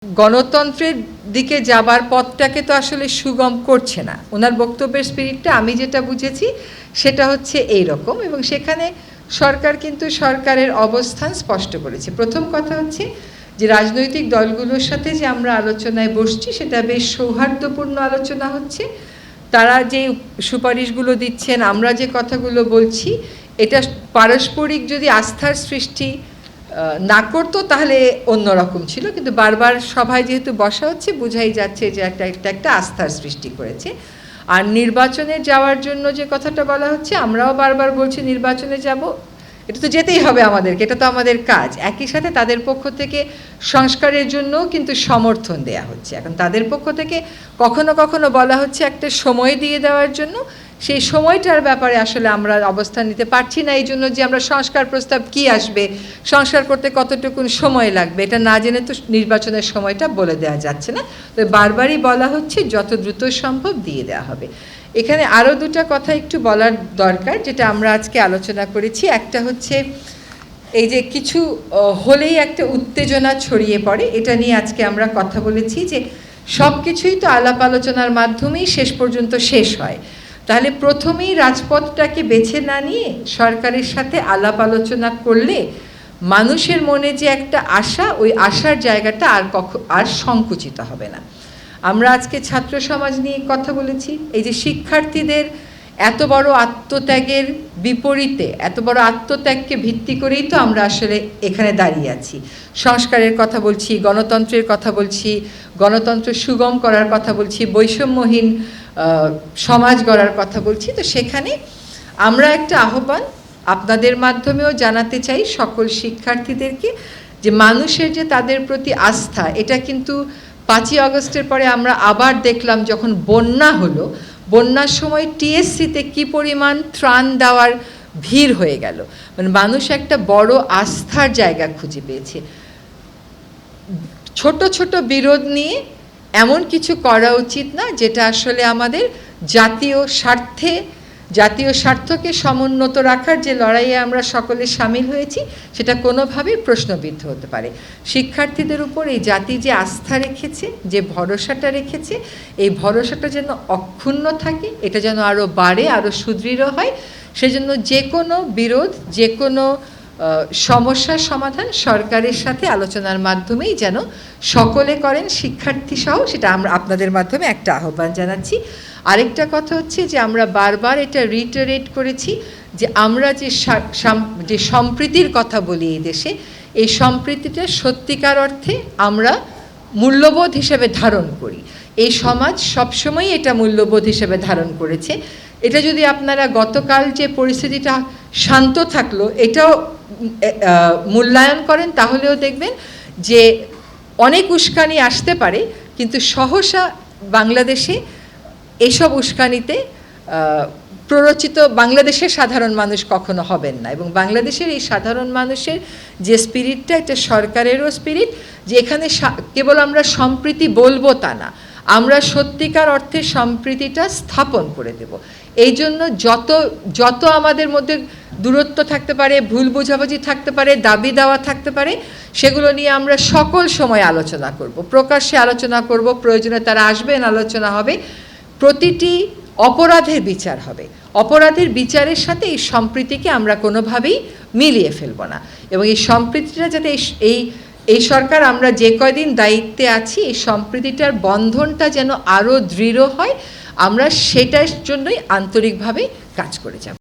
গণতন্ত্রের দিকে যাবার পথটাকে তো আসলে সুগম করছে না। ওনার বক্তব্যের স্পিরিটটা আমি যেটা বুঝেছি সেটা হচ্ছে এই রকম, এবং সেখানে সরকার কিন্তু সরকারের অবস্থান স্পষ্ট করেছে। প্রথম কথা হচ্ছে যে রাজনৈতিক দলগুলোর সাথে যে আমরা আলোচনায় বসছি সেটা বেশ সৌহার্দ্যপূর্ণ আলোচনা হচ্ছে। তারা যে সুপারিশগুলো দিচ্ছেন, আমরা যে কথাগুলো বলছি, এটা পারস্পরিক যদি আস্থার সৃষ্টি না করতো তাহলে অন্যরকম ছিল, কিন্তু বারবার সভায় যেহেতু বসা হচ্ছে বোঝাই যাচ্ছে যে একটা আস্থার সৃষ্টি করেছে। আর নির্বাচনে যাওয়ার জন্য যে কথাটা বলা হচ্ছে, আমরাও বারবার বলছি নির্বাচনে যাব, এটা তো যেতেই হবে আমাদেরকে, এটা তো আমাদের কাজ। একই সাথে তাদের পক্ষ থেকে সংস্কারের জন্যও কিন্তু সমর্থন দেয়া হচ্ছে। এখন তাদের পক্ষ থেকে কখনো কখনো বলা হচ্ছে একটা সময় দিয়ে দেওয়ার জন্য, সেই সময়টার ব্যাপারে আসলে আমরা অবস্থান নিতে পারছি না। এই জন্য যে আমরা সংস্কার প্রস্তাব কি আসবে, সংস্কার করতে কতটুকুন সময় লাগবে, এটা না জেনে তো নির্বাচনের সময়টা বলে দেওয়া যাচ্ছে না। তো বারবারই বলা হচ্ছে যত দ্রুত সম্ভব দিয়ে দেওয়া হবে। এখানে আরও দুটো কথা একটু বলার দরকার, যেটা আমরা আজকে আলোচনা করেছি। একটা হচ্ছে এই যে কিছু হলেই একটা উত্তেজনা ছড়িয়ে পড়ে, এটা নিয়ে আজকে আমরা কথা বলেছি যে সব কিছুই তো আলাপ আলোচনার মাধ্যমেই শেষ পর্যন্ত শেষ হয়। তাহলে প্রথমেই রাজপথটাকে বেছে না নিয়ে সরকারের সাথে আলাপ আলোচনা করলে মানুষের মনে যে একটা আশা, ওই আশার জায়গাটা আর সংকুচিত হবে না। আমরা আজকে ছাত্র সমাজ নিয়ে কথা বলেছি। এই যে শিক্ষার্থীদের এত বড় আত্মত্যাগের বিপরীতে, এত বড় আত্মত্যাগকে ভিত্তি করেই তো আমরা আসলে এখানে দাঁড়িয়ে আছি। সংস্কারের কথা বলছি, গণতন্ত্রের কথা বলছি, গণতন্ত্র সুগম করার কথা বলছি, বৈষম্যহীন সমাজ গড়ার কথা বলছি। তো সেখানে আমরা একটা আহ্বান আপনাদের মাধ্যমেও জানাতে চাই সকল শিক্ষার্থীদেরকে, যে মানুষের যে তাদের প্রতি আস্থা, এটা কিন্তু 5ই আগস্টের পরে আমরা আবার দেখলাম যখন বন্যা হলো, বন্যার সময় টিএসসিতে কি পরিমাণ ত্রাণ দেওয়ার ভিড় হয়ে গেল। মানে মানুষ একটা বড় আস্থার জায়গা খুঁজে পেয়েছে। ছোট ছোট বিরোধ নিয়ে এমন কিছু করা উচিত না যেটা আসলে আমাদের জাতীয় স্বার্থকে সমুন্নত রাখার যে লড়াইয়ে আমরা সকলে সামিল হয়েছি সেটা কোনোভাবেই প্রশ্নবিদ্ধ হতে পারে। শিক্ষার্থীদের উপর এই জাতি যে আস্থা রেখেছে, যে ভরসাটা রেখেছে, এই ভরসাটা যেন অক্ষুণ্ণ থাকে, এটা যেন আরও বাড়ে, আরও সুদৃঢ় হয়। সেজন্য যে কোনো বিরোধ, যে কোনো সমস্যার সমাধান সরকারের সাথে আলোচনার মাধ্যমেই যেন সকলে করেন, শিক্ষার্থী সহ, সেটা আমরা আপনাদের মাধ্যমে একটা আহ্বান জানাচ্ছি। আরেকটা কথা হচ্ছে যে আমরা বারবার এটা রিটারেট করেছি যে আমরা যে সম্প্রীতির কথা বলি এই দেশে, এই সম্প্রীতিটা সত্যিকার অর্থে আমরা মূল্যবোধ হিসেবে ধারণ করি। এই সমাজ সবসময় এটা মূল্যবোধ হিসেবে ধারণ করেছে। এটা যদি আপনারা গতকাল যে পরিস্থিতিটা শান্ত থাকলো এটাও মূল্যায়ন করেন, তাহলেও দেখবেন যে অনেক উস্কানি আসতে পারে, কিন্তু সহসা বাংলাদেশে এইসব উস্কানিতে প্ররোচিত বাংলাদেশের সাধারণ মানুষ কখনো হবেন না। এবং বাংলাদেশের এই সাধারণ মানুষের যে স্পিরিটটা, এটা সরকারেরও স্পিরিট, যে এখানে কেবল আমরা সম্প্রীতি বলবো তা না, আমরা সত্যিকার অর্থে সম্প্রীতিটা স্থাপন করে দেব। এই জন্য যত আমাদের মধ্যে দূরত্ব থাকতে পারে, ভুল বোঝাবুঝি থাকতে পারে, দাবি দেওয়া থাকতে পারে, সেগুলো নিয়ে আমরা সকল সময় আলোচনা করব, প্রকাশ্যে আলোচনা করব, প্রয়োজনে তারা আসবেন, আলোচনা হবে। প্রতিটি অপরাধের বিচার হবে, অপরাধের বিচারের সাথে এই সম্প্রীতিকে আমরা কোনোভাবেই মিলিয়ে ফেলব না। এবং এই সম্প্রীতিটা যাতে এই সরকার আমরা যে কয়দিন দায়িত্বে আছি, এই সম্প্রীতিটার বন্ধনটা যেন আরও দৃঢ় হয়, আমরা সেটার জন্যই আন্তরিকভাবে কাজ করে যাব।